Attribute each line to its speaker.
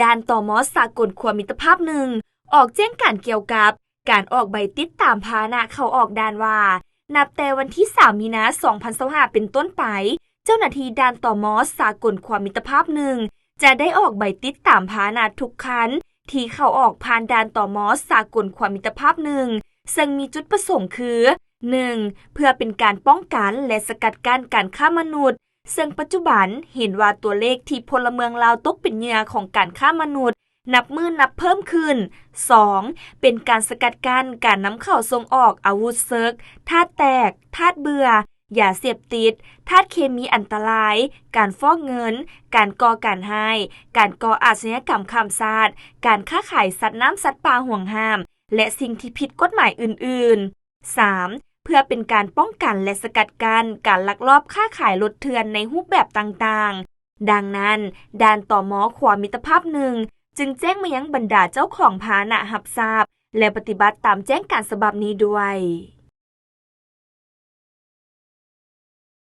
Speaker 1: ด้านตม.สากลความมิตรภาพหนึ่งออกแจ้งการเกี่ยวกับการออกใบติดตามพาหนะเข้าออกด่านว่านับแต่วันที่3มีนาคม2025เป็นต้นไปเจ้าหน้าที่ด่านตม.สากลความมิตรภาพหนึ่งจะได้ออกใบติดตามพาหนะทุกคันที่เข้าออกผ่านด่านตม.สากลความมิตรภาพหนึ่งซึ่งมีจุดประสงค์คือ 1. เพื่อเป็นการป้องกันและสกัดกั้นการค้ามนุษย์ซึ่งปัจจุบันเห็นว่าตัวเลขที่พลเมืองลาวตกเป็นเหยื่อของการค้ามนุษย์นับมือนับเพิ่มขึ้น 2. เป็นการสกัดกั้นการนำเข้าส่งออกอาวุธเซิกธาตุแตกธาตุเบื่อยาเสพติดธาตุเคมีอันตรายการฟอกเงินการก่อการร้ายการก่ออาชญากรรมข้ามชาติการค้าขายสัตว์น้ำสัตว์ป่าห่วงห้ามและสิ่งที่ผิดกฎหมายอื่นๆ 3. เพื่อเป็นการป้องกันและสกัดกั้นการลักลอบค้าขายรถเถื่อนในรูปแบบต่างๆดังนั้นด่านตม.ความมิตรภาพหนึ่งจึงแจ้งมายังบรรดาเจ้าของพาหนะรับทราบและปฏิบัติตามแจ้งการฉบับนี้ด้วย